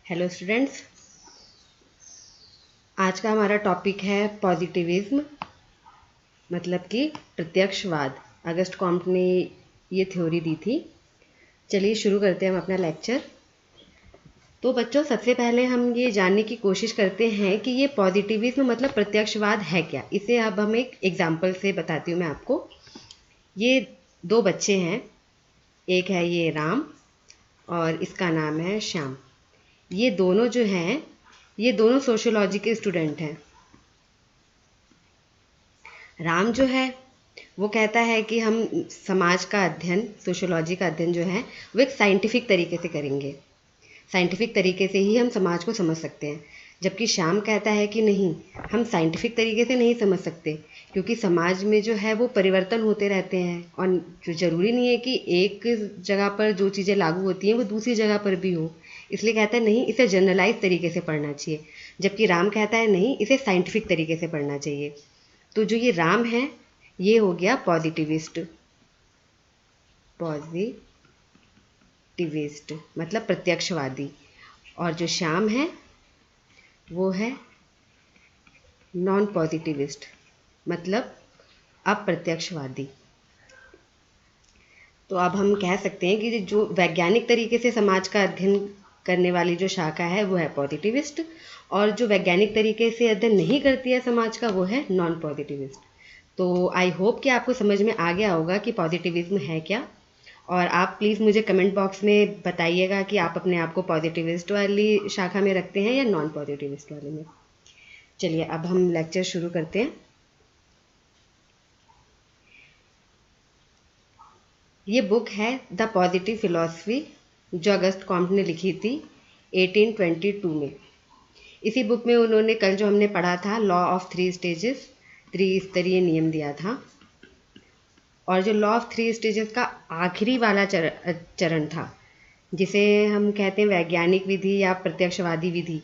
Hello students, आज का हमारा टॉपिक है पॉजिटिविज्म, मतलब कि प्रत्यक्षवाद। अगस्ट कॉम्ट ने ये थ्योरी दी थी। चलिए शुरू करते हैं हम अपना लेक्चर। तो बच्चों, सबसे पहले हम ये जानने की कोशिश करते हैं कि ये पॉजिटिविज्म मतलब प्रत्यक्षवाद है क्या। इसे अब हम एक एग्जाम्पल से बताती हूँ मैं आपको। ये दो बच्चे हैं, एक है ये राम और इसका नाम है श्याम। ये दोनों जो हैं, ये दोनों सोशियोलॉजी के स्टूडेंट हैं। राम जो है वो कहता है कि हम समाज का अध्ययन, सोशियोलॉजी का अध्ययन जो है वो एक साइंटिफिक तरीके से करेंगे। साइंटिफिक तरीके से ही हम समाज को समझ सकते हैं। जबकि श्याम कहता है कि नहीं, हम साइंटिफिक तरीके से नहीं समझ सकते, क्योंकि समाज में जो है वो परिवर्तन होते रहते हैं और जो ज़रूरी नहीं है कि एक जगह पर जो चीज़ें लागू होती हैं वो दूसरी जगह पर भी हो। इसलिए कहता है नहीं, इसे जनरलाइज तरीके से पढ़ना चाहिए। जबकि राम कहता है नहीं, इसे साइंटिफिक तरीके से पढ़ना चाहिए। तो जो ये राम है ये हो गया पॉजिटिविस्ट। पॉजिटिविस्ट मतलब प्रत्यक्षवादी। और जो श्याम है वो है नॉन पॉजिटिविस्ट, मतलब अप्रत्यक्षवादी। तो अब हम कह सकते हैं कि जो वैज्ञानिक तरीके से समाज का अध्ययन करने वाली जो शाखा है वो है पॉजिटिविस्ट, और जो वैज्ञानिक तरीके से अध्ययन नहीं करती है समाज का वो है नॉन पॉजिटिविस्ट। तो आई होप कि आपको समझ में आ गया होगा कि पॉजिटिविज्म है क्या। और आप प्लीज़ मुझे कमेंट बॉक्स में बताइएगा कि आप अपने आप को पॉजिटिविस्ट वाली शाखा में रखते हैं या नॉन पॉजिटिविस्ट वाले में। चलिए अब हम लेक्चर शुरू करते हैं। ये बुक है द पॉजिटिव फिलॉसफी, जो अगस्त कॉम्ट ने लिखी थी 1822 में। इसी बुक में उन्होंने कल जो हमने पढ़ा था लॉ ऑफ थ्री स्टेजेस, त्रिस्तरीय नियम दिया था। और जो लॉ ऑफ थ्री स्टेजेस का आखिरी वाला चरण था, जिसे हम कहते हैं वैज्ञानिक विधि या प्रत्यक्षवादी विधि,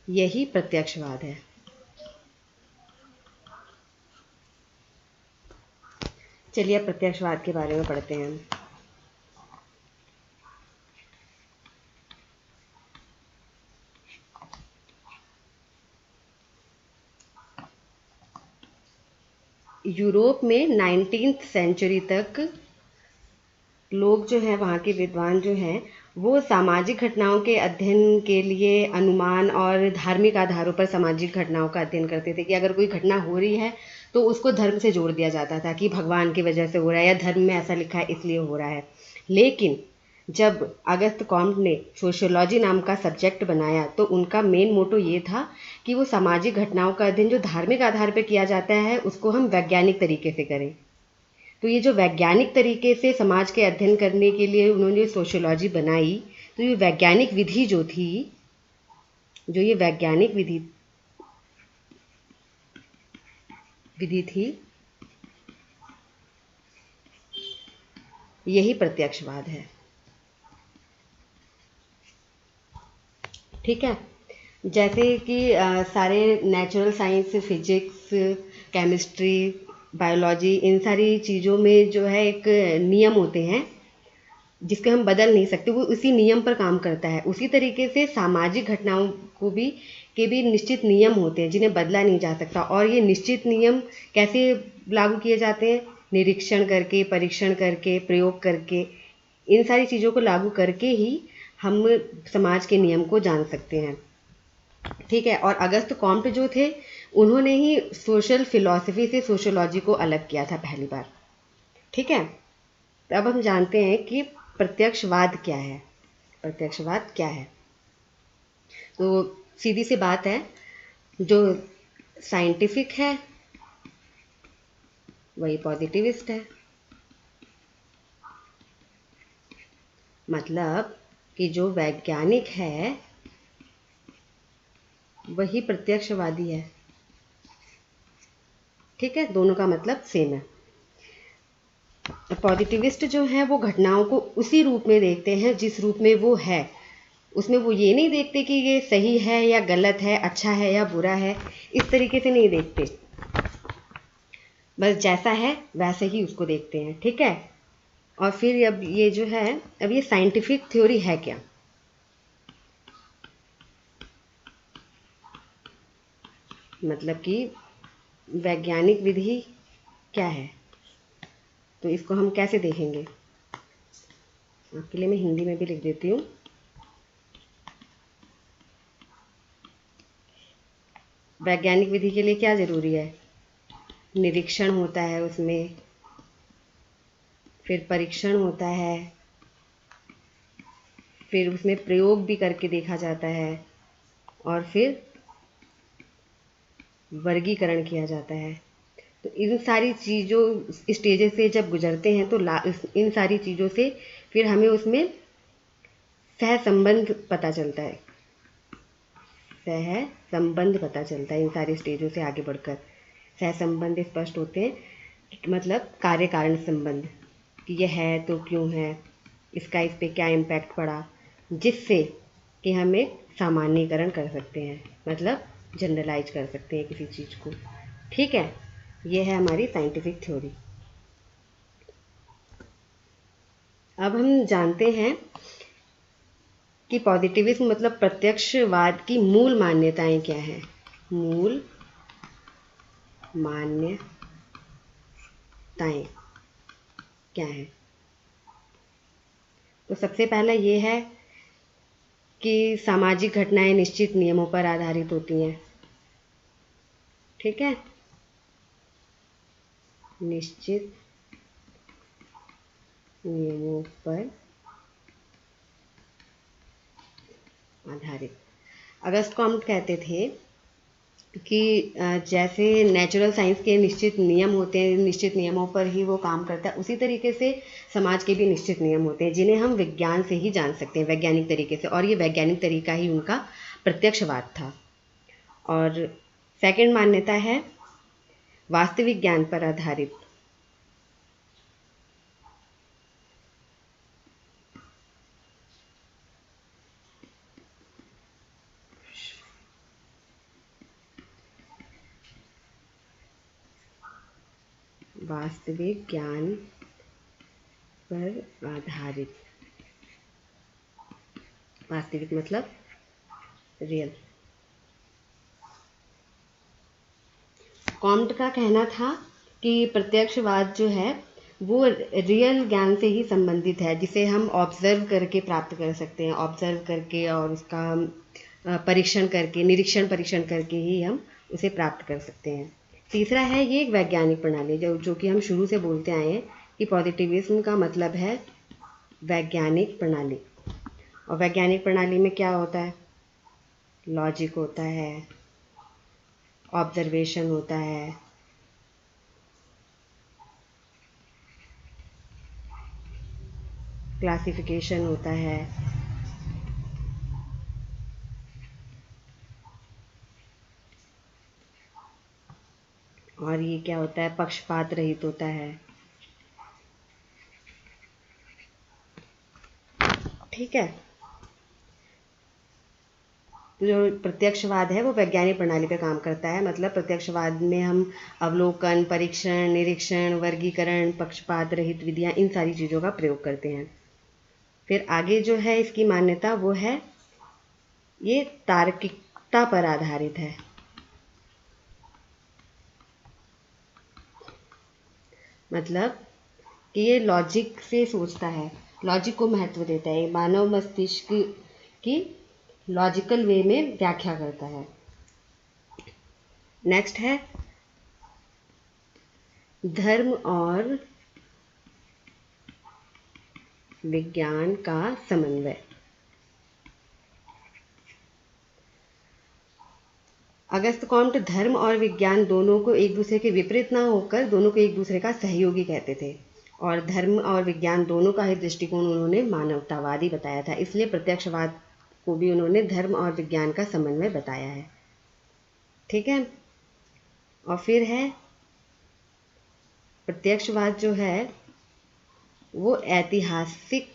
यही प्रत्यक्षवाद है। चलिए अब प्रत्यक्षवाद के बारे में पढ़ते हैं हम। यूरोप में 19th सेंचुरी तक लोग जो हैं, वहाँ के विद्वान जो हैं, वो सामाजिक घटनाओं के अध्ययन के लिए अनुमान और धार्मिक आधारों पर सामाजिक घटनाओं का अध्ययन करते थे। कि अगर कोई घटना हो रही है तो उसको धर्म से जोड़ दिया जाता था कि भगवान की वजह से हो रहा है या धर्म में ऐसा लिखा है इसलिए हो रहा है। लेकिन जब अगस्त कॉम्ट ने सोशियोलॉजी नाम का सब्जेक्ट बनाया तो उनका मेन मोटो ये था कि वो सामाजिक घटनाओं का अध्ययन जो धार्मिक आधार पर किया जाता है उसको हम वैज्ञानिक तरीके से करें। तो ये जो वैज्ञानिक तरीके से समाज के अध्ययन करने के लिए उन्होंने सोशियोलॉजी बनाई, तो ये वैज्ञानिक विधि जो थी, जो ये वैज्ञानिक विधि थी, यही प्रत्यक्षवाद है। ठीक है। जैसे कि सारे natural science, physics, chemistry, biology, इन सारी चीज़ों में जो है एक नियम होते हैं जिसके हम बदल नहीं सकते, वो उसी नियम पर काम करता है। उसी तरीके से सामाजिक घटनाओं को भी निश्चित नियम होते हैं जिन्हें बदला नहीं जा सकता। और ये निश्चित नियम कैसे लागू किए जाते हैं? निरीक्षण करके, परीक्षण करके, प्रयोग करके, इन सारी चीज़ों को लागू करके ही हम समाज के नियम को जान सकते हैं। ठीक है। और अगस्त कॉम्ट जो थे, उन्होंने ही सोशल फिलॉसफी से सोशियोलॉजी को अलग किया था पहली बार। ठीक है। तो अब हम जानते हैं कि प्रत्यक्षवाद क्या है। प्रत्यक्षवाद क्या है? तो सीधी सी बात है, जो साइंटिफिक है वही पॉजिटिविस्ट है। मतलब कि जो वैज्ञानिक है वही प्रत्यक्षवादी है। ठीक है, दोनों का मतलब सेम है। पॉजिटिविस्ट जो है वो घटनाओं को उसी रूप में देखते हैं जिस रूप में वो है। उसमें वो ये नहीं देखते कि ये सही है या गलत है, अच्छा है या बुरा है, इस तरीके से नहीं देखते। बस जैसा है वैसे ही उसको देखते हैं, ठीक है। और फिर अब ये जो है, अब ये साइंटिफिक थ्योरी है क्या, मतलब कि वैज्ञानिक विधि क्या है, तो इसको हम कैसे देखेंगे। आपके लिए मैं हिंदी में भी लिख देती हूँ। वैज्ञानिक विधि के लिए क्या ज़रूरी है, निरीक्षण होता है उसमें, फिर परीक्षण होता है, फिर उसमें प्रयोग भी करके देखा जाता है, और फिर वर्गीकरण किया जाता है। तो इन सारी चीज़ों स्टेजेस से जब गुजरते हैं तो इन सारी चीज़ों से फिर हमें उसमें सह संबंध पता चलता है, सह संबंध पता चलता है इन सारी स्टेजों से आगे बढ़कर। सह संबंध स्पष्ट होते हैं, मतलब कार्य कारण संबंध, कि यह है तो क्यों है, इसका इस पे क्या इम्पैक्ट पड़ा, जिससे कि हम एक सामान्यीकरण कर सकते हैं, मतलब जनरलाइज कर सकते हैं किसी चीज़ को, ठीक है। ये है हमारी साइंटिफिक थ्योरी। अब हम जानते हैं कि पॉजिटिविज्म मतलब प्रत्यक्षवाद की मूल मान्यताएं क्या हैं। मूल मान्यताएं क्या हैं, तो सबसे पहला ये है कि सामाजिक घटनाएं निश्चित नियमों पर आधारित होती हैं, ठीक है, निश्चित नियमों पर आधारित। अगस्त कॉम्ट कहते थे कि जैसे नेचुरल साइंस के निश्चित नियम होते हैं, निश्चित नियमों पर ही वो काम करता है, उसी तरीके से समाज के भी निश्चित नियम होते हैं जिन्हें हम विज्ञान से ही जान सकते हैं, वैज्ञानिक तरीके से, और ये वैज्ञानिक तरीका ही उनका प्रत्यक्षवाद था। और सेकंड मान्यता है वास्तविक ज्ञान पर आधारित। वास्तविक ज्ञान पर आधारित, वास्तविक मतलब रियल। कॉम्ट का कहना था कि प्रत्यक्षवाद जो है वो रियल ज्ञान से ही संबंधित है, जिसे हम ऑब्जर्व करके प्राप्त कर सकते हैं, ऑब्जर्व करके और उसका परीक्षण करके, निरीक्षण परीक्षण करके ही हम उसे प्राप्त कर सकते हैं। तीसरा है ये एक वैज्ञानिक प्रणाली, जो कि हम शुरू से बोलते आए हैं कि पॉजिटिविज्म का मतलब है वैज्ञानिक प्रणाली। और वैज्ञानिक प्रणाली में क्या होता है, लॉजिक होता है, ऑब्जर्वेशन होता है, क्लासिफिकेशन होता है, और ये क्या होता है, पक्षपात रहित होता है, ठीक है। तो जो प्रत्यक्षवाद है वो वैज्ञानिक प्रणाली पे काम करता है, मतलब प्रत्यक्षवाद में हम अवलोकन, परीक्षण, निरीक्षण, वर्गीकरण, पक्षपात रहित विधियां, इन सारी चीज़ों का प्रयोग करते हैं। फिर आगे जो है इसकी मान्यता वो है ये तार्किकता पर आधारित है, मतलब कि ये लॉजिक से सोचता है, लॉजिक को महत्व देता है, मानव मस्तिष्क की लॉजिकल वे में व्याख्या करता है। नेक्स्ट है धर्म और विज्ञान का समन्वय। अगस्त कॉम्ट धर्म और विज्ञान दोनों को एक दूसरे के विपरीत ना होकर दोनों को एक दूसरे का सहयोगी कहते थे, और धर्म और विज्ञान दोनों का ही दृष्टिकोण उन्होंने मानवतावादी बताया था, इसलिए प्रत्यक्षवाद को भी उन्होंने धर्म और विज्ञान का समन्वय बताया है, ठीक है। और फिर है प्रत्यक्षवाद जो है वो ऐतिहासिक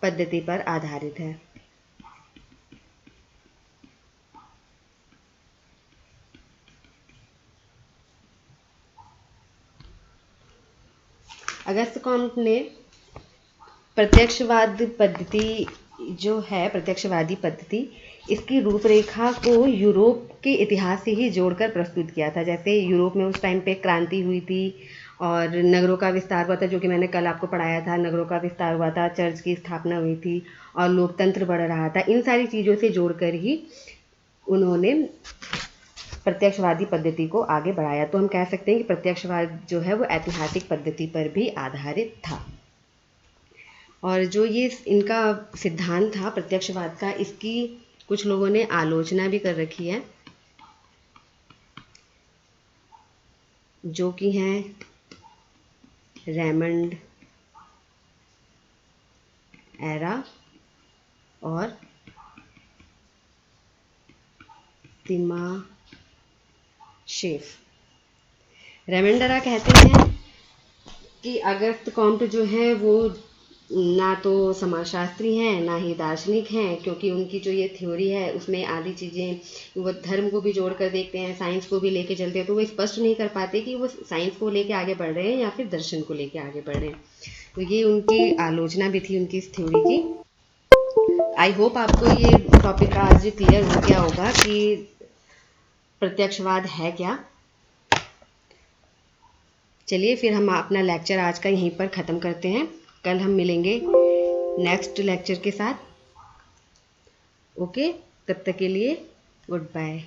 पद्धति पर आधारित है, अगस्त कॉम्ट ने प्रत्यक्षवाद पद्धति जो है, प्रत्यक्षवादी पद्धति, इसकी रूपरेखा को यूरोप के इतिहास से ही जोड़कर प्रस्तुत किया था। जैसे यूरोप में उस टाइम पे क्रांति हुई थी और नगरों का विस्तार हुआ था, जो कि मैंने कल आपको पढ़ाया था। नगरों का विस्तार हुआ था, चर्च की स्थापना हुई थी और लोकतंत्र बढ़ रहा था। इन सारी चीज़ों से जोड़कर ही उन्होंने प्रत्यक्षवादी पद्धति को आगे बढ़ाया। तो हम कह सकते हैं कि प्रत्यक्षवाद जो है वो ऐतिहासिक पद्धति पर भी आधारित था। और जो ये इनका सिद्धांत था प्रत्यक्षवाद का, इसकी कुछ लोगों ने आलोचना भी कर रखी है, जो कि हैं रेमंड एरा और तिमाशेफ। रेमंड एरा कहते हैं कि अगस्त कॉम्ट जो है वो ना तो समाजशास्त्री हैं ना ही दार्शनिक हैं, क्योंकि उनकी जो ये थ्योरी है उसमें आधी चीज़ें वो धर्म को भी जोड़ कर देखते हैं, साइंस को भी लेके चलते हैं। तो वो स्पष्ट नहीं कर पाते कि वो साइंस को लेके आगे बढ़ रहे हैं या फिर दर्शन को लेके आगे बढ़ रहे हैं। तो ये उनकी आलोचना भी थी उनकी इस थ्योरी की। आई होप आपको ये टॉपिक आज क्लियर हो गया होगा कि प्रत्यक्षवाद है क्या। चलिए फिर हम अपना लेक्चर आज का यहीं पर ख़त्म करते हैं। कल हम मिलेंगे नेक्स्ट लेक्चर के साथ। ओके, तब तक के लिए गुड बाय।